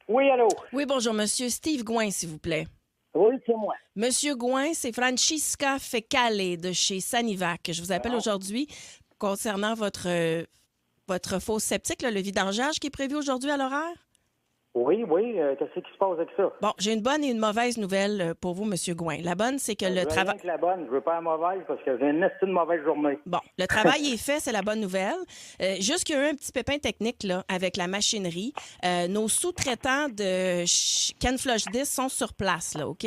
Oui, allô? Oui, bonjour, Monsieur Steve Gouin, s'il vous plaît. Oui, c'est moi. Monsieur Gouin, c'est Francisca Fecale de chez Sanivac. Je vous appelle aujourd'hui concernant votre fosse septique, là, le vidangeage qui est prévu aujourd'hui à l'horaire. Oui, qu'est-ce qui se passe avec ça? Bon, j'ai une bonne et une mauvaise nouvelle pour vous, Monsieur Gouin. La bonne, c'est que Je le veux travail... rien que la bonne, je veux pas la mauvaise parce que j'ai une mauvaise journée. Bon, le travail est fait, c'est la bonne nouvelle. Juste qu'il y a eu un petit pépin technique là, avec la machinerie. Nos sous-traitants de Ken Flush Disc sont sur place, là, OK?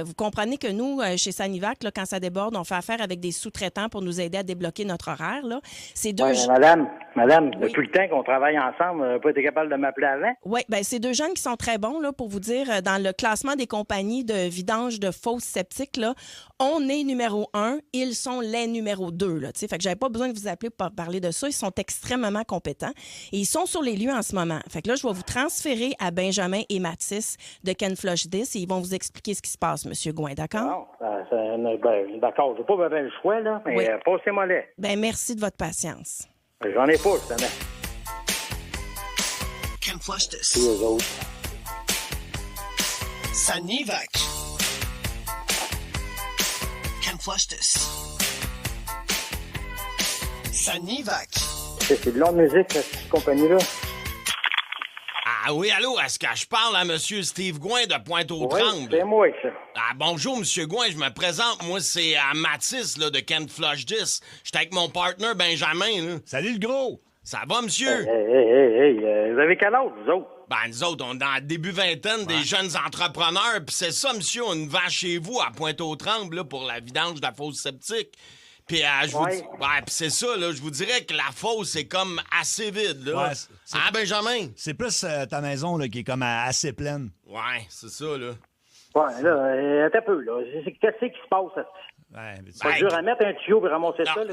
Vous comprenez que nous, chez Sanivac, là, quand ça déborde, on fait affaire avec des sous-traitants pour nous aider à débloquer notre horaire. Là. C'est deux... Ouais, madame, Oui. depuis le temps qu'on travaille ensemble, on n'a pas été capable de m'appeler avant. Oui, bien, c'est deux jeunes qui sont très bons, là, pour vous dire, dans le classement des compagnies de vidange de fosses septiques, là, on est numéro 1, ils sont les numéro 2. Là, fait que j'avais pas besoin de vous appeler pour parler de ça. Ils sont extrêmement compétents et ils sont sur les lieux en ce moment. Fait que là, je vais vous transférer à Benjamin et Mathis de Ken Flush Disc et ils vont vous expliquer ce qui se passe, M. Gouin, d'accord? D'accord, j'ai pas le choix, là, mais Oui. passez-moi-les. Bien, merci de votre patience. J'en ai pas, justement. Ken Flush Disc. Puis eux autres. Sanivac. Ken Flush Disc. Sanivac. C'est de longue musique, cette compagnie-là. Ah oui, allô, est-ce que je parle à Monsieur Steve Gouin de Pointe-aux-Trembles? Oui, c'est moi, ça. Ah, bonjour, Monsieur Gouin, je me présente. Moi, c'est Mathis, là, de Ken Flush Disc. J'étais avec mon partner Benjamin, là. Salut le gros! Ça va, monsieur? Hey, vous avez quel âge, vous autres? Ben, nous autres, on est dans la début vingtaine, des jeunes entrepreneurs, puis c'est ça, monsieur, on va chez vous à Pointe-aux-Trembles, là, pour la vidange de la fosse septique. Puis, je vous dis... Ouais, puis c'est ça, là, je vous dirais que la fosse est comme assez vide, là. Ouais, c'est- Hein, Benjamin? C'est plus ta maison là, qui est comme assez pleine. Ouais, c'est ça, là. Ouais, là, attends un peu, là. Qu'est-ce qui se passe? Ouais, mais C'est dur à mettre un tuyau et ramasser ça, là.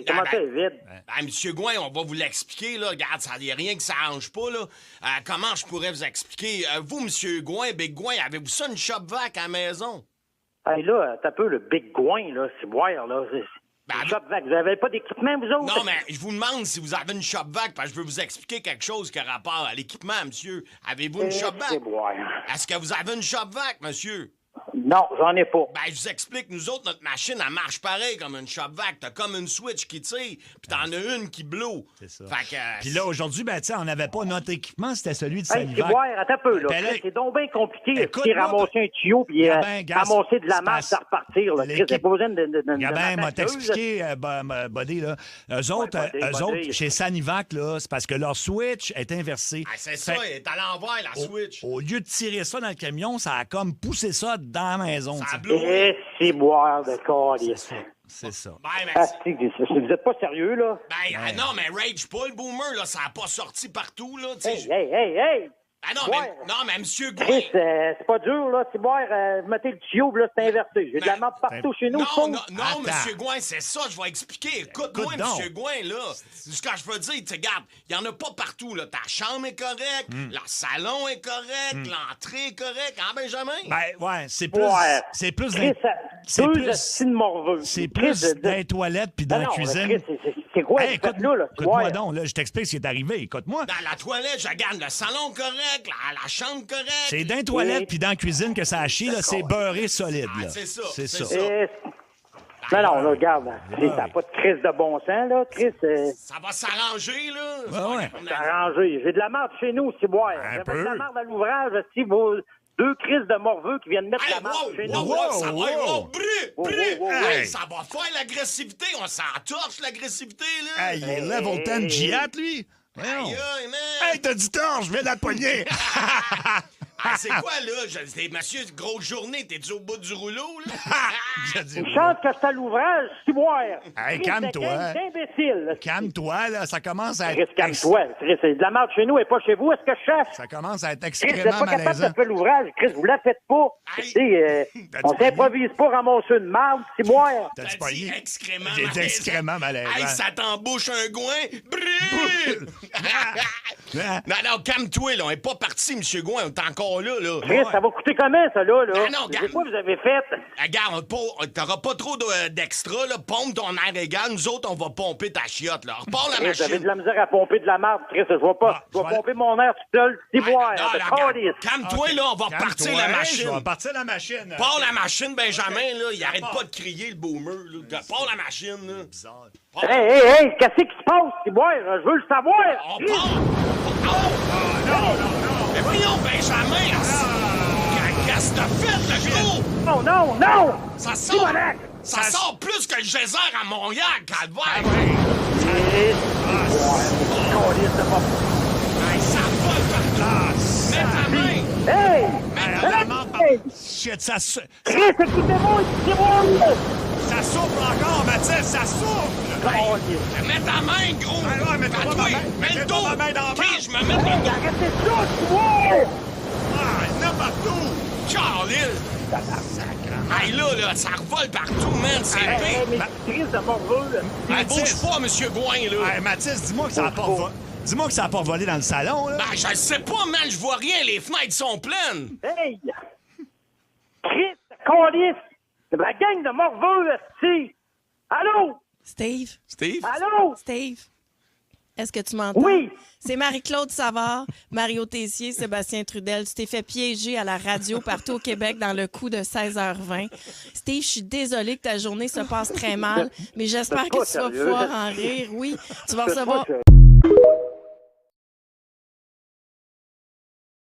Comment ça est vide? Ben, Monsieur Gouin, on va vous l'expliquer, là. Regarde, ça n'y a rien que ça arrange pas, là. Comment je pourrais vous expliquer? Vous, Monsieur Gouin, Big Gouin, avez-vous ça, une shop vac à la maison? Hey, là, attends un peu, le Big Gouin, là, c'est boire, là. Ben, Shop vac. Vous avez pas d'équipement, vous autres? Non, mais je vous demande si vous avez une shop vac, parce que je veux vous expliquer quelque chose qui a rapport à l'équipement, monsieur. Avez-vous une shop C'est vac? boire. Est-ce que vous avez une shop vac, monsieur? Non, j'en ai pas. Ben, je vous explique, nous autres, notre machine, elle marche pareil comme une shop vac. T'as comme une switch qui tire, puis t'en as une qui blow. C'est ça. Fait que... Puis là, aujourd'hui, ben, tu sais, on n'avait pas notre équipement, c'était celui de Hey, c'est Sanivac. boire, attends un peu, là. Ben là, C'est donc bien compliqué, écoute-moi, ramasser un tuyau puis Gabin, gars, ramasser de la c'est masse parce- à repartir, là. l'équipe- Chris, pas besoin de Gabin m'a matteuse. expliqué, Buddy, là. Eux autres, Buddy. chez Sanivac, là, c'est parce que leur switch est inversée. Ah, c'est ça, elle est à l'envers, la switch. Au lieu de tirer ça dans le camion, ça a comme poussé ça dans la maison. Ça tu a sais. blow. Eh, c'est boire de calice. C'est ça. Ben, mais... Ah, vous êtes pas sérieux, là? Ben, non, mais Rage pas le boomer, là, ça a pas sorti partout, là, tu sais. Hey! Ah non, Ouais. mais Monsieur Gouin... Chris, c'est pas dur, là. C'est boire, vous mettez le tuyau, puis là, c'est inversé. J'ai de la merde partout chez nous, je Non, trouve. non, Attends. Monsieur Gouin, c'est ça, je vais expliquer. Écoute-moi, Écoute donc. Monsieur Gouin, là. Ce que je veux dire, tu sais, regarde, il y en a pas partout, là. Ta chambre est correcte, le salon est correct, l'entrée est correcte, hein, Benjamin? Ben, ouais, c'est plus. Ouais. C'est plus Chris, c'est deux plus- assis de morveux. C'est Chris, plus dans les toilettes puis dans la Non, cuisine. Chris, c'est quoi, Hey, vous faites là, c'est écoute-moi boire. donc, là, je t'explique ce qui est arrivé. Écoute-moi. Dans la toilette, je regarde le salon correct, la chambre correcte. C'est dans les toilettes puis dans la cuisine que ça a chié, là, c'est beurré solide, là. Ah, c'est ça, C'est c'est ça. ça. Non, là, regarde, t'as pas de crise de bon sens, là. Chris, Ça va s'arranger, là. Ouais, ouais. c'est arrangé. J'ai de la merde chez nous, c'est boire. J'avais peu. de la merde à l'ouvrage, si vos deux crises de morveux qui viennent mettre Hey, la merde chez wow, nous. wow, ça va, wow. wow, brûle. Hey. Ça va faire l'agressivité, on s'en torche, l'agressivité, là. Hey, il est level 10 Giat, lui. Voyons. Aïe, aïe, man. Hey, t'as dit tort, je vais la pogner. Ah, c'est quoi, là? Monsieur, grosse journée, t'es-tu au bout du rouleau, là? J'ai dit, Une chance que c'est à l'ouvrage, c'est boire. Hey, Chris, calme-toi. c'est imbécile. calme-toi, là, ça commence à Chris, être... calme-toi. Chris, c'est de la merde chez nous et pas chez vous. Est-ce que je cherche? Ça commence à être Chris, vous n'êtes extrêmement pas capable malaisant. de faire l'ouvrage. Chris, vous la faites pas. Hey. Tu sais, T'as-tu on s'improvise pas ramasser une marde, c'est boire. T'as-tu T'as dit pogné? excrément J'ai dit malaisant. excrément malaisant. Hey, ça t'embouche un goin. Brûle! Hein? Non, calme-toi, là. On est pas parti, Monsieur Gouin. On est encore histoire-là. Là. Chris, ça va coûter comment, ça, là? Non, non, C'est regarde. quoi vous avez fait? Regarde, t'auras pas trop d'extra, là. Pompe ton air égal. Nous autres, on va pomper ta chiotte, là. Repars la Chris, j'avais machine. de la misère à pomper de la marde, Chris. Je vais pas. Je vais pomper mon air tout seul. Ciboire, Non, de là, regarde, calice. calme-toi, là. On va partir la machine. On va partir la machine. Pars la machine, Benjamin, là. Il arrête pas de crier, le boomer, là. Pars la machine, là. Bizarre. Hey, qu'est-ce qui se passe, Ciboire? Je veux le savoir. On Chris. part! Non! Mais voyons, Benjamin! Qu'est-ce que t'as fait, le gros? Non! Ça sort! Simonac! Ça sort plus que le geyser à Montréal, calvaire! Chris. Calice de mort. Hey, ça vole partout! Mets ta main! Hey! Hey! Shit, Chris, écoutez-moi, Ciboire! ça souffle encore, Mathis, ça souffle! Calice. Mets ta main, gros! Ouais, mets-toi Toi, ma main. mets le Mets-toi dos! ma main dans la OK, main. je me mets dans Arrêtez ça, Ciboire! Ah, il y en a partout! Carlis! Hey, là, ça revole partout, man! C'est Hey, pire! mais Chris de morveux, Hey, bouge pas, monsieur Gouin, là! Hey, Mathis, dis-moi que ça a pas volé. Dis-moi que ça a pas volé dans le salon, là. Ben, je sais pas, man, je vois rien, les fenêtres sont pleines! Hey! Chris, calice! C'est la gang de morveux, esti! Allô? Steve, Steve? Allô? Steve, est-ce que tu m'entends? Oui. C'est Marie-Claude Savard, Mario Tessier, Sébastien Trudel. Tu t'es fait piéger à la radio partout au Québec dans le coup de 16h20. Steve, je suis désolée que ta journée se passe très mal, mais j'espère que tu vas sérieux. pouvoir en rire. Oui, tu vas C'est pas recevoir... sérieux.